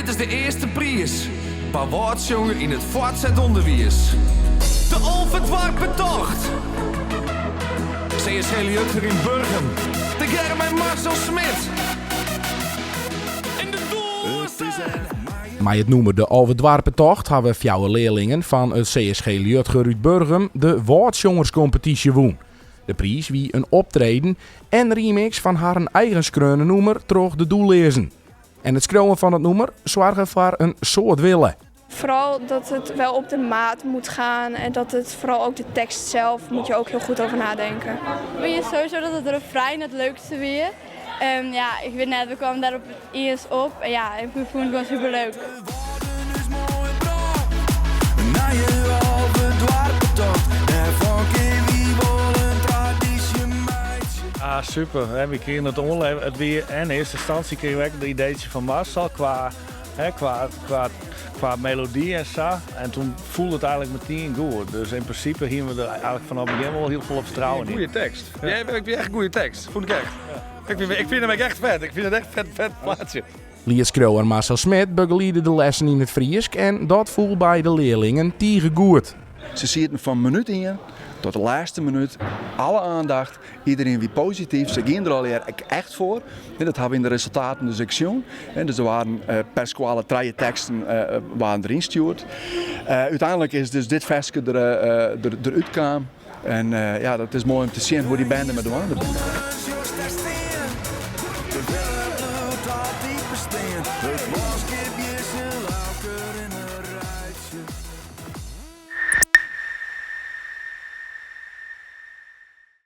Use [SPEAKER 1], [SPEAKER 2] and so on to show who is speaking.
[SPEAKER 1] dit is de eerste prijs. Paar woordzongen in het voortzet onderwijs. De onverwarpen tocht. C.S. Heliutter in Burgum. De Germ en Marcel Smit. In de doelstelling.
[SPEAKER 2] Maar het noemen de Overdwarpentocht hebben fjouwe leerlingen van het CSG Liutger uit Burgum de woordzongerscompetitie woen. De prijs wie een optreden en remix van haar eigen skreune noemer terug de doel lezen. En het schreeuwen van het noemer zorgen voor een soort willen.
[SPEAKER 3] Vooral dat het wel op de maat moet gaan en dat het vooral ook de tekst zelf moet je ook heel goed over nadenken.
[SPEAKER 4] Ik vind sowieso dat het refrein het leukste weer. Ja, ik weet net, we kwamen daar op het eerst op en ja, ik vond het gewoon super leuk.
[SPEAKER 5] Ah, super. We kregen het onleven. Het weer en in eerste instantie kregen we ook de ideetje van Marcel qua melodie en zo. En toen voelde het eigenlijk meteen goed. Dus in principe gingen we er eigenlijk vanaf het begin wel heel veel op vertrouwen in.
[SPEAKER 6] Goeie tekst. Ja. Jij hebt echt een goede tekst. Vond ik echt. Ja. Ik vind hem echt vet. Ik vind het echt vet plaatje.
[SPEAKER 2] Liedskrouwer Marcel Smit begeleidde de lessen in het Friesk en dat voelde bij de leerlingen goed.
[SPEAKER 7] Ze zitten van minuut 1 tot de laatste minuut. Alle aandacht, iedereen wie positief. Ze gingen er al echt voor. En dat hebben we in de resultaten dus ook gezien. Dus er waren per squale 3 teksten waren erin gestuurd. Uiteindelijk is dus dit versje eruit kwam. En ja, dat is mooi om te zien hoe die band met de anderen doen.